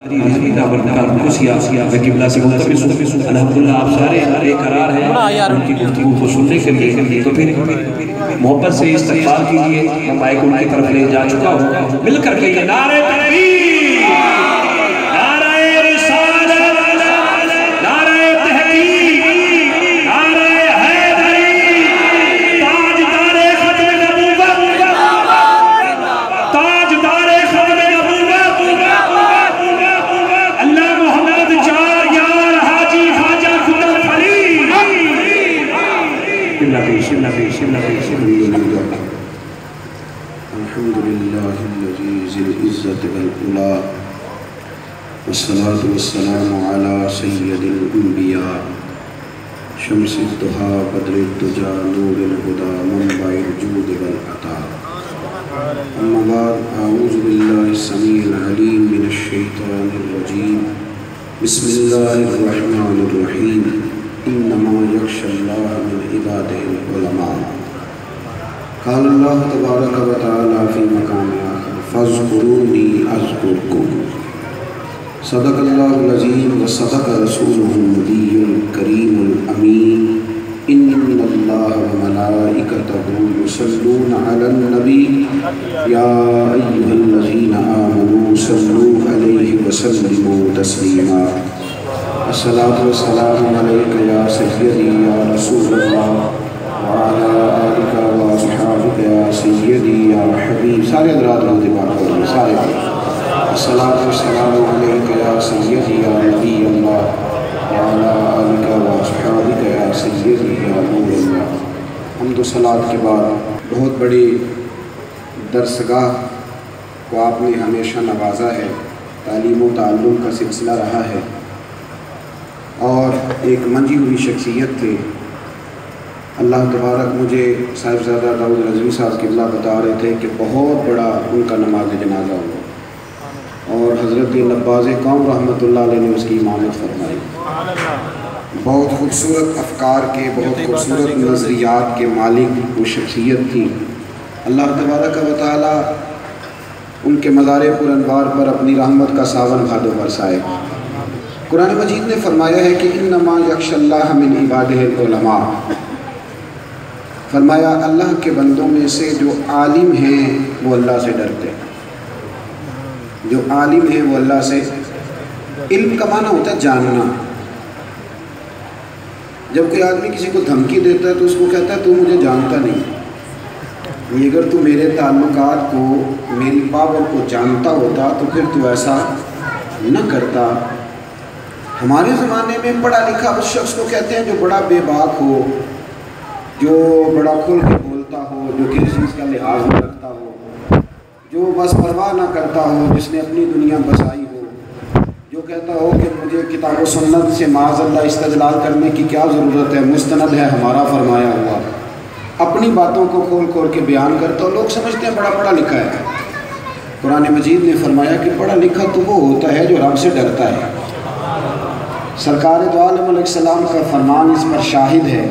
قبلہ سے ملتمس ہوں الحمدللہ آپ سارے بے قرار ہیں ان کی گفتگو کو سننے کے لیے، تو پھر محبت سے استقبال کیجئے. میں مائک ان کی طرف لے جا چکا ہوں، مل کر کے نعرہ تکبیر، نعرہ رسالت، نعرہ تحقیق، نعرہ حیدری، تاجدار ختم نبوت، تاجدار ختم نبوت، اللہ محمد چار یار حاجی خواجہ خدا فرید. الحمدللہ الذی ذی العزت والعلا والصلاة والسلام علی سید الانبیاء شمس الضحیٰ بدر الدجا نور الہدی منبع الجود والعطا. اما بعد، اعوذ باللہ السمیع العلیم من الشیطان الرجیم. بسم اللہ الرحمن الرحیم. انما یخشی اللہ من عبادہ العلماء. قال اللہ تبارک و تعالی فی مقام آخر فاذکرونی اذکرکم. صدق اللہ العظیم و صدق رسولہ النبی الکریم الامین. ان اللہ و ملائکتہ یصلون علی النبی یا ایہا الذین آمنوا صلوا علیہ وسلموا تسلیما. الصلاۃ والسلام علیک یا سیدی یا رسول اللہ وعلی آلک و اصحابک یا سیدی یا حبیب. سارے حضرات روتے بات کریں، سارے. الصلاۃ والسلام علیک یا سیدی یا نبی اللہ وعلی آلک و اصحابک یا سیدی یا نور اللہ. حمد و صلاۃ کے بعد بہت بڑی درسگاہ کو آپ نے ہمیشہ نوازا ہے. تعلیم و تعلم کا سلسلہ رہا ہے اور ایک منجی ہوئی شخصیت تھے. اللہ تبارک مجھے صاحبزادہ داؤد رضوی صاحب قبلہ بتا رہے تھے کہ بہت بڑا ان کا نماز جنازہ ہوا اور حضرت نباز قوم رحمۃ اللہ علیہ نے اس کی امامت فرمائی. بہت خوبصورت افکار کے، بہت خوبصورت نظریات کے مالک وہ شخصیت تھی. اللہ تبارک و تعالیٰ ان کے مزار پر انوار پر اپنی رحمت کا ساون بھادو برسائے. قرآن مجید نے فرمایا ہے کہ انما یخشی اللہ من عبادہ العلماء. فرمایا اللہ کے بندوں میں سے جو عالم ہیں وہ اللہ سے ڈرتے ہیں. جو عالم ہیں وہ اللہ سے. علم کا معنی ہوتا ہے جاننا. جب کوئی آدمی کسی کو دھمکی دیتا ہے تو اس کو کہتا ہے تو مجھے جانتا نہیں. اگر تو میرے تعلقات کو، میری پاور کو جانتا ہوتا تو پھر تو ایسا نہ کرتا. ہمارے زمانے میں پڑھا لکھا اس شخص کو کہتے ہیں جو بڑا بے باک ہو، جو بڑا کھل کے بولتا ہو، جو کسی چیز کا لحاظ نہ رکھتا ہو، جو بس پرواہ نہ کرتا ہو، جس نے اپنی دنیا بسائی ہو، جو کہتا ہو کہ مجھے کتاب و سنت سے معاذ اللہ استدلال کرنے کی کیا ضرورت ہے، مستند ہے ہمارا فرمایا ہوا. اپنی باتوں کو کھول کھول کے بیان کرتا ہو. لوگ سمجھتے ہیں بڑا پڑھا لکھا ہے. قرآن مجید نے فرمایا کہ پڑھا لکھا تو وہ ہوتا ہے جو رب سے ڈرتا ہے. سرکار دو عالم علیہ السلام کا فرمان اس پر شاہد ہے.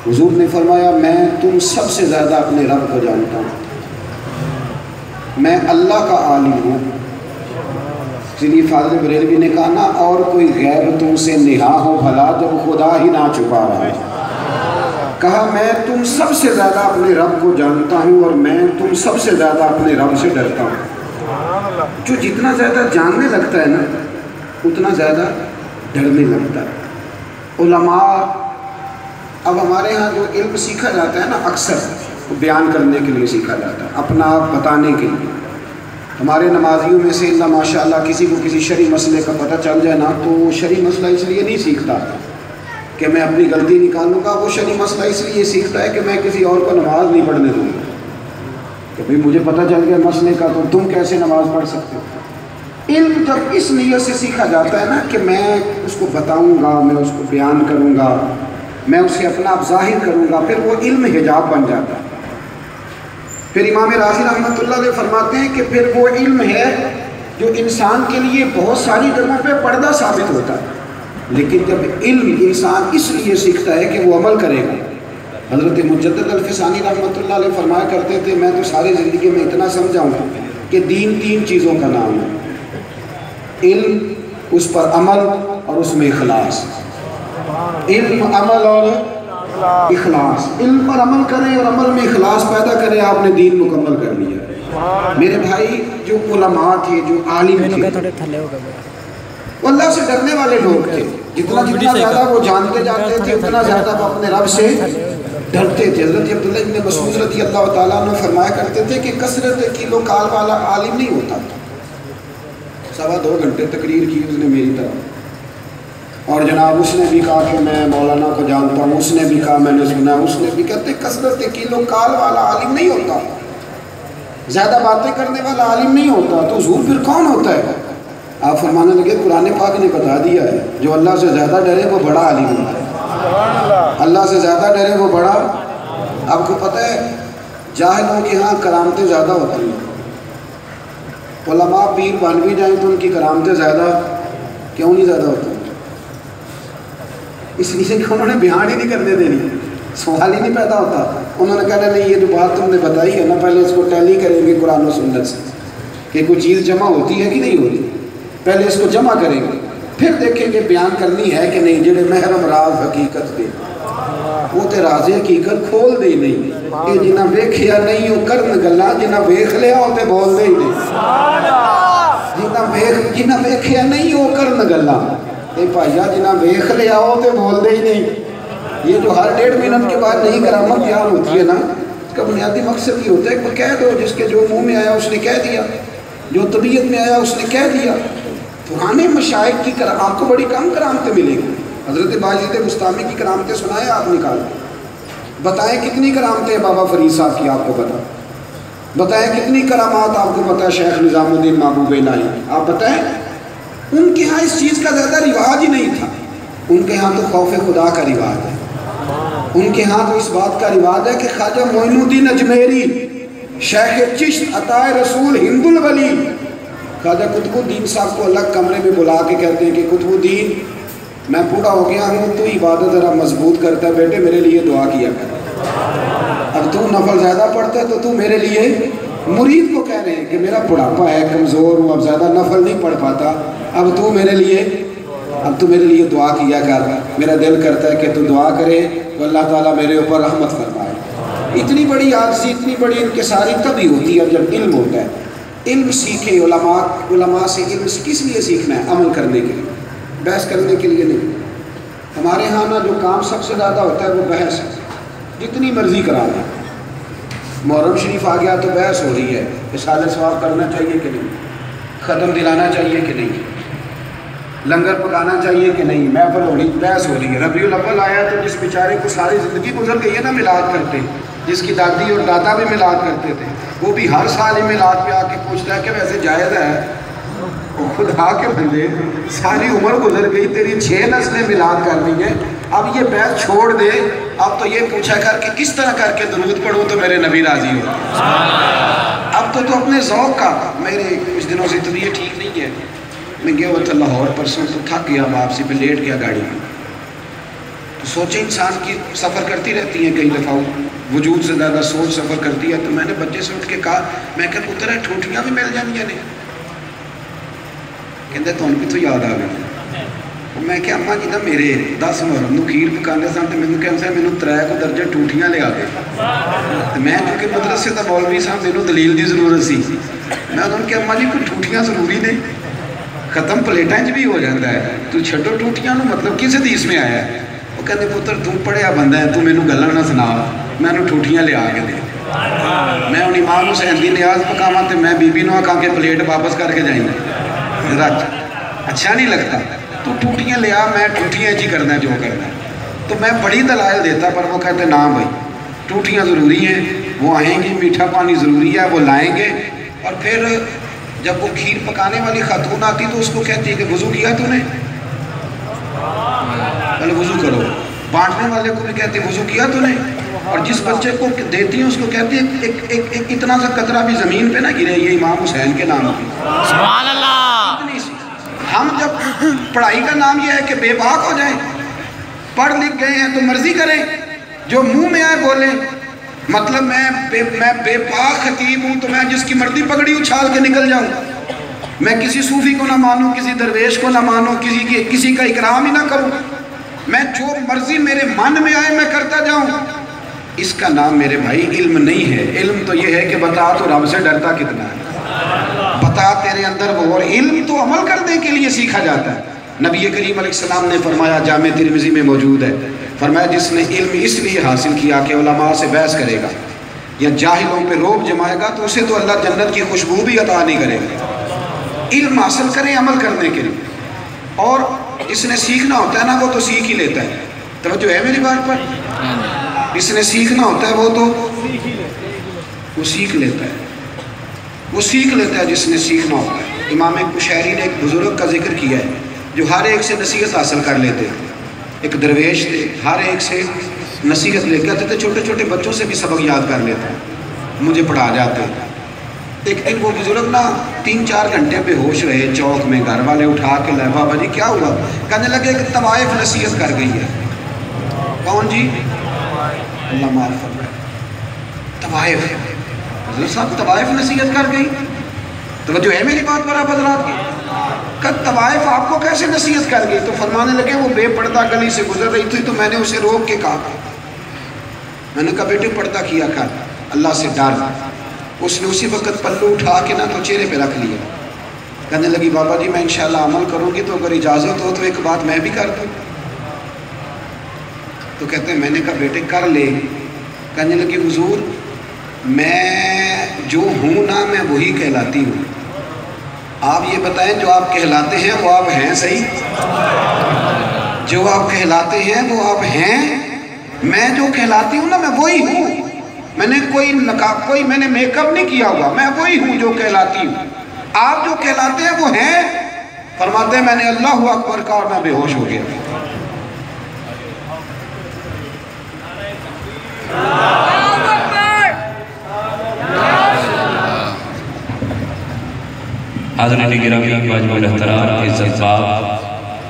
حضور نے فرمایا میں تم سب سے زیادہ اپنے رب کو جانتا ہوں، میں اللہ کا عالم ہوں. اس لیے فاضل بریلوی نے کہا نا اور کوئی غیب تم سے نہا ہو بھلا جب خدا ہی نہ چھپا رہا ہے. کہا میں تم سب سے زیادہ اپنے رب کو جانتا ہوں اور میں تم سب سے زیادہ اپنے رب سے ڈرتا ہوں. جو جتنا زیادہ جاننے لگتا ہے نا اتنا زیادہ ڈرنے لگتا ہے. علماء اب ہمارے ہاں جو علم سیکھا جاتا ہے نا اکثر بیان کرنے کے لیے سیکھا جاتا ہے، اپنا آپ بتانے کے لیے. ہمارے نمازیوں میں سے اللہ ماشاء اللہ کسی کو کسی شرعی مسئلے کا پتہ چل جائے نا تو وہ شرعی مسئلہ اس لیے نہیں سیکھتا کہ میں اپنی غلطی نکالوں گا، وہ شرعی مسئلہ اس لیے سیکھتا ہے کہ میں کسی اور کو نماز نہیں پڑھنے دوں گا. کہ بھئی مجھے پتہ چل گیا مسئلے کا تو تم کیسے نماز پڑھ سکتے ہو. علم جب اس نیت سے سیکھا جاتا ہے نا کہ میں اس کو بتاؤں گا، میں اس کو بیان کروں گا، میں اسے اپنا آپ ظاہر کروں گا، پھر وہ علم حجاب بن جاتا ہے. پھر امام راضی رحمۃ اللہ علیہ فرماتے ہیں کہ پھر وہ علم ہے جو انسان کے لیے بہت ساری جگہوں پہ پردہ ثابت ہوتا ہے، لیکن جب علم انسان اس لیے سیکھتا ہے کہ وہ عمل کرے گا. حضرت مجدد الفسانی رحمۃ اللہ علیہ فرمایا کرتے تھے میں تو ساری زندگی میں اتنا سمجھا ہوں کہ دین 3 چیزوں کا نام ہے. علم، اس پر عمل اور اس میں اخلاص. علم، عمل اور اخلاص. علم پر عمل کریں اور عمل میں اخلاص پیدا کریں، آپ نے دین مکمل کر لیا. میرے بھائی جو علماء تھے، جو عالم تھے، وہ اللہ سے ڈرنے والے لوگ تھے. جتنا زیادہ وہ جانتے جاتے تھے اتنا زیادہ وہ اپنے رب سے ڈرتے تھے. حضرت عبداللہ ابن مسعود رضی اللہ تعالیٰ عنہ فرمایا کرتے تھے کہ کثرت کیلو کال والا عالم نہیں ہوتا. 2.25 گھنٹے تقریر کی اس نے میری طرف، اور جناب اس نے بھی کہا کہ میں مولانا کو جانتا ہوں، اس نے بھی کہا میں نے سنا، اس نے بھی. کہتے کثرت کیلو کال والا عالم نہیں ہوتا، زیادہ باتیں کرنے والا عالم نہیں ہوتا. تو حضور پھر کون ہوتا ہے؟ آپ فرمانے لگے قرآن پاک نے بتا دیا ہے، جو اللہ سے زیادہ ڈرے وہ بڑا عالم ہوتا ہے. اللہ سے زیادہ ڈرے وہ بڑا. آپ کو پتہ ہے جاہلوں کے ہاں کرامتیں زیادہ ہوتی ہیں. علماء پیر بن بھی جائیں تو ان کی کرامتیں زیادہ کیوں نہیں زیادہ ہوتی؟ اس لیے کہ انہوں نے بیان ہی نہیں کرنے دینی، سوال ہی نہیں پیدا ہوتا. انہوں نے کہا نہیں یہ جو بات تم نے بتائی ہے نا، پہلے اس کو ٹیلی کریں گے قرآن و سنت سے کہ کوئی چیز جمع ہوتی ہے کہ نہیں ہوتی. پہلے اس کو جمع کریں گے، پھر دیکھیں گے بیان کرنی ہے کہ نہیں. جڑے محرم راز حقیقت دے وہ تے راز حقیقت کھول دے نہیں. کہ جنہ ویکھیا نہیں وہ کرن گلا، جنہ ویکھ لیا وہ تے بول دے نہیں. جنہ ویکھیا نہیں وہ کرن گلا، تے بھائیا جنہ ویکھ لیا وہ تے بول دے ہی نہیں. یہ جو ہر 1.5 منٹ کے بعد نہیں کرامت بیان ہوتی ہے نا، اس کا بنیادی مقصد یہ ہوتا ہے کہ کہہ دو، جس کے جو منہ میں آیا اس نے کہہ دیا، جو طبیعت میں آیا اس نے کہہ دیا. پرانے مشائخ کی آپ کو بڑی کم کرامتیں ملیں گی. حضرت باجد بستامی کی کرامتیں سنائیں آپ نکال کے، بتائیں کتنی کرامتیں بابا فرید صاحب کی آپ کو بتائیں کتنی کرامات آپ کو پتہ ہے شیخ نظام الدین محبوب الہی آپ بتائیں. ان کے ہاں اس چیز کا زیادہ رواج ہی نہیں تھا. ان کے ہاں تو خوف خدا کا رواج ہے. ان کے ہاں تو اس بات کا رواج ہے کہ خواجہ معین الدین اجمیری، شیخ چشت عطائے رسول ہند الولی، خواجہ قطب الدین صاحب کو الگ کمرے میں بلا کے کہتے ہیں کہ قطب الدین میں بوڑھا ہو گیا ہوں، تو عبادت ذرا مضبوط کرتا ہے، بیٹے میرے لیے دعا کیا کر. اب تو نفل زیادہ پڑھتا ہے تو میرے لیے، مرید کو کہہ رہے ہیں کہ میرا بڑھاپا ہے، کمزور ہوں، اب زیادہ نفل نہیں پڑھ پاتا، اب تو میرے لیے دعا کیا کر. میرا دل کرتا ہے کہ تو دعا کرے تو اللہ تعالیٰ میرے اوپر رحمت فرمائے. اتنی بڑی عاجزی، اتنی بڑی انکساری تبھی ہوتی ہے جب علم ہوتا ہے. علم سیکھے. علماء سے علم کس لیے سیکھنا ہے؟ عمل کرنے کے لیے، بحث کرنے کے لیے نہیں. ہمارے ہاں نا جو کام سب سے زیادہ ہوتا ہے وہ بحث ہے. جتنی مرضی کرا لیں. محرم شریف آ گیا تو بحث ہو رہی ہے، اصحاب ثواب کرنا چاہیے کہ نہیں، ختم دلانا چاہیے کہ نہیں، لنگر پکانا چاہیے کہ نہیں، محفل ہو رہی، بحث ہو رہی ہے. ربیع الاول آیا تو جس بیچارے کو ساری زندگی گزر گئی ہے نا میلاد کرتے، جس کی دادی اور دادا بھی میلاد کرتے تھے، وہ بھی ہر سال ہی میلاد پہ آ کے پوچھتا ہے کہ ویسے جائز ہے؟ خدا کے بندے ساری عمر گزر گئی، تیری 6 نسلیں میلاد کر رہی ہیں، اب یہ بیعت چھوڑ دے. اب تو یہ پوچھا کر کہ کس طرح کر کے درود پڑھوں تو میرے نبی راضی ہو. اب تو اپنے ذوق کا. میرے کچھ دنوں سے طبیعت ٹھیک نہیں ہے، میں گیا ہوا تھا لاہور پرسوں، تو تھک گیا، واپسی پہ لیٹ گیا گاڑی میں. تو سوچیں انسان کی سفر کرتی رہتی ہیں، کئی دفعہ وجود سے زیادہ سوچ سفر کرتی ہے. تو میں نے بچے سے اٹھ کے کہا، میں کہ پتر ہے ٹھوٹیاں بھی مل جانیاں نے؟ کہتے تھوڑا بھی تو یاد آ گئی. میں کہ اماں جی نا میرے 10 محرم نو کھیر پکانے سن تو مینوں کہندے سن مینوں 3 کو درجن ٹوٹیاں لیا دے. تو میں کیونکہ مدرسے دا مولوی صاحب مینوں دلیل دی ضرورت سی. میں انہوں نے کہا اماں جی کوئی ٹوٹیاں ضروری نے، ختم پلیٹاں بھی ہو جاتا ہے، تو چھڈو ٹوٹیاں نو، مطلب کس حدیث میں آیا ہے؟ وہ کہتے پتر تو پڑھیا بندہ ہے، تو مینوں گلاں نہ سنا، میں انہوں ٹوٹیاں لیا کے دے. میں ان امام حسین دی نیاز پکاواں تے میں بی بی نو آکھاں کہ پلیٹ واپس کر کے جائیں، اچھا نہیں لگتا. تو ٹوٹیاں لیا، میں ٹوٹیاں جی کرنا جو کرنا ہے. تو میں بڑی دلائل دیتا، پر وہ کہتے نا بھائی ٹوٹیاں ضروری ہیں، وہ آئیں گی، میٹھا پانی ضروری ہے، وہ لائیں گے. اور پھر جب وہ کھیر پکانے والی خاتون آتی تو اس کو کہتی ہے کہ وضو کیا تو نے؟ پہلے وضو کرو. بانٹنے والے کو بھی کہتی ہے وضو کیا تو نے؟ اور جس بچے کو دیتی ہیں اس کو کہتی ہے ایک اتنا سا قطرہ بھی زمین پہ نہ گرے، یہ امام حسین کے نام کی. سبحان اللہ. ہم جب پڑھائی کا نام یہ ہے کہ بے باک ہو جائیں، پڑھ لکھ گئے ہیں تو مرضی کریں، جو منہ میں آئے بولیں. مطلب میں بے باک خطیب ہوں تو میں جس کی مرضی پگڑی اچھال کے نکل جاؤں. میں کسی صوفی کو نہ مانوں، کسی درویش کو نہ مانوں، کسی کا اکرام ہی نہ کروں، میں جو مرضی میرے من میں آئے میں کرتا جاؤں، اس کا نام میرے بھائی علم نہیں ہے۔ علم تو یہ ہے کہ بتا تو رب سے ڈرتا کتنا ہے، بتا تیرے اندر وہ، اور علم تو عمل کرنے کے لیے سیکھا جاتا ہے۔ نبی کریم علیہ السلام نے فرمایا، جامع ترمذی میں موجود ہے، فرمایا جس نے علم اس لیے حاصل کیا کہ علماء سے بحث کرے گا یا جاہلوں پہ روب جمائے گا تو اسے تو اللہ جنت کی خوشبو بھی عطا نہیں کرے گا۔ علم حاصل کریں عمل کرنے کے لیے، اور جس نے سیکھنا ہوتا ہے نا وہ تو سیکھ ہی لیتا ہے۔ توجہ ہے میری بات پر؟ جس نے سیکھنا ہوتا ہے وہ سیکھ لیتا ہے، وہ سیکھ لیتا ہے جس نے سیکھنا ہوتا ہے۔ امام قشیری نے ایک بزرگ کا ذکر کیا ہے جو ہر ایک سے نصیحت حاصل کر لیتے ہیں۔ ایک درویش تھے، ہر ایک سے نصیحت لے کے تھے، چھوٹے چھوٹے بچوں سے بھی سبق یاد کر لیتے ہیں، مجھے پڑھا جاتے ہیں۔ ایک دن وہ بزرگ نا 3-4 گھنٹے بے ہوش رہے چوک میں، گھر والے اٹھا کے لائے، بابا جی کیا ہوا؟ کہنے لگے کہ طوائف نصیحت کر گئی ہے۔ کون جی؟ اللہ معاف فرمائے، طوائف، حضرت صاحب طوائف نصیحت کر گئی؟ توجہ ہے میری بات پر آپ حضرات کی؟ کہ طوائف آپ کو کیسے نصیحت کر گئی؟ تو فرمانے لگے وہ بے پردہ گلی سے گزر رہی تھی تو میں نے اسے روک کے کہا، میں نے کہا بیٹے پردہ کیا کر، اللہ سے ڈر۔ اس نے اسی وقت پلو اٹھا کے نا تو چہرے پہ رکھ لیا۔ کہنے لگی بابا جی میں انشاءاللہ عمل کروں گی، تو اگر اجازت ہو تو ایک بات میں بھی کر دوں۔ تو کہتے ہیں میں نے کہا بیٹے کر لے۔ کہنے لگی حضور میں جو ہوں نا میں وہی کہلاتی ہوں، آپ یہ بتائیں جو آپ کہلاتے ہیں وہ آپ ہیں صحیح؟ جو آپ کہلاتے ہیں وہ آپ ہیں؟ میں جو کہلاتی ہوں نا میں وہی ہوں، میں نے کوئی نقاب، کوئی میں نے میک اپ نہیں کیا ہوا، میں وہی ہوں جو کہلاتی ہوں۔ آپ جو کہلاتے ہیں وہ ہیں؟ فرماتے ہیں میں نے اللہ اکبر کہا اور میں بے ہوش ہو گیا۔ حاضرین گرامی، واجب الاحترام، عزت باب،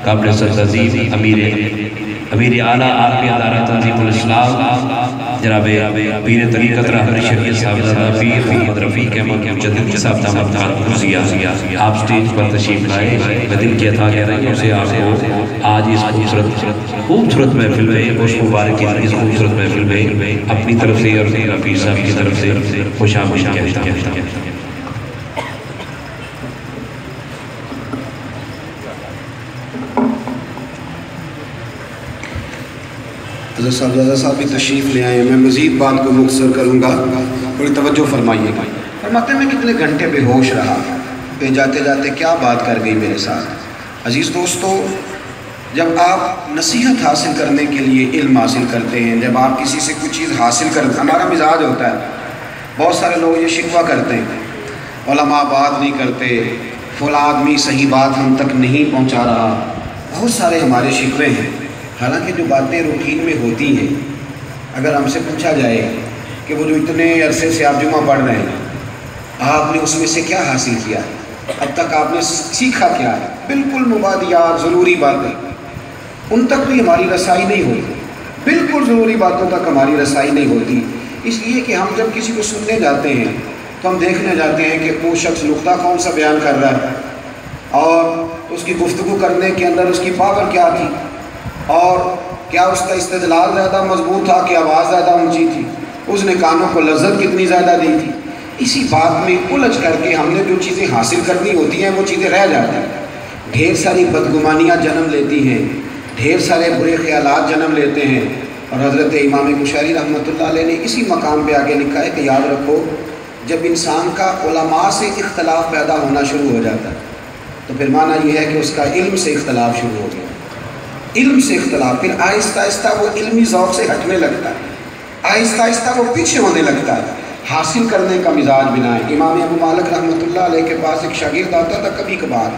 قابل سرزیب امیر اعلیٰ عالمی ادارہ تنظیم الاسلام جناب پیر طریقت رہبر شریعت صاحبزادہ پیر محمد رفیق احمد مجدد صاحب دامت برکاتہ، آپ سٹیج پر تشریف لائے۔ میں دل کی عطا کہہ رہی ہوں سے آپ کو آج اس خوبصورت محفل میں، خوش مبارک کی اس خوبصورت محفل میں اپنی طرف سے اور پیر صاحب کی طرف سے خوش آمدید کہتا ہوں۔ حضرت صاحبزادہ صاحب بھی تشریف لے آئے ہیں، میں مزید بات کو مختصر کروں گا، تھوڑی توجہ فرمائیے گا۔ فرماتے ہیں میں کتنے گھنٹے بے ہوش رہا، پہ جاتے جاتے کیا بات کر گئی میرے ساتھ۔ عزیز دوستو، جب آپ نصیحت حاصل کرنے کے لیے علم حاصل کرتے ہیں، جب آپ کسی سے کچھ چیز حاصل کرتے، ہمارا مزاج ہوتا ہے، بہت سارے لوگ یہ شکوہ کرتے ہیں علماء بات نہیں کرتے، فلاں آدمی صحیح بات ہم تک نہیں پہنچا رہا، بہت سارے ہمارے شکوے ہیں۔ حالانکہ جو باتیں روٹین میں ہوتی ہیں، اگر ہم سے پوچھا جائے کہ وہ جو اتنے عرصے سے آپ جمعہ پڑھ رہے ہیں، آپ نے اس میں سے کیا حاصل کیا ہے، اب تک آپ نے سیکھا کیا ہے، بالکل مبادیات، ضروری باتیں، ان تک بھی ہماری رسائی نہیں ہوتی، بالکل ضروری باتوں تک ہماری رسائی نہیں ہوتی۔ اس لیے کہ ہم جب کسی کو سننے جاتے ہیں تو ہم دیکھنے جاتے ہیں کہ وہ شخص نقطہ کون سا بیان کر رہا ہے، اور اس کی گفتگو کرنے کے اندر اس کی پاور کیا تھی، اور کیا اس کا استدلال زیادہ مضبوط تھا کہ آواز زیادہ اونچی تھی، اس نے کانوں کو لذت کتنی زیادہ دی تھی۔ اسی بات میں الجھ کر کے ہم نے جو چیزیں حاصل کرنی ہوتی ہیں وہ چیزیں رہ جاتی ہیں، ڈھیر ساری بدگمانیاں جنم لیتی ہیں، ڈھیر سارے برے خیالات جنم لیتے ہیں۔ اور حضرت امام قشیری رحمۃ اللہ علیہ نے اسی مقام پہ آگے لکھا ہے کہ یاد رکھو جب انسان کا علماء سے اختلاف پیدا ہونا شروع ہو جاتا ہے تو پھر معنی یہ ہے کہ اس کا علم سے اختلاف شروع ہو گیا، علم سے اختلاف، پھر آہستہ آہستہ وہ علمی ذوق سے ہٹنے لگتا ہے، آہستہ آہستہ وہ پیچھے ہونے لگتا ہے، حاصل کرنے کا مزاج بنائے۔ امام ابو مالک رحمۃ اللہ علیہ کے پاس ایک شاگرد آتا تھا کبھی کبھار،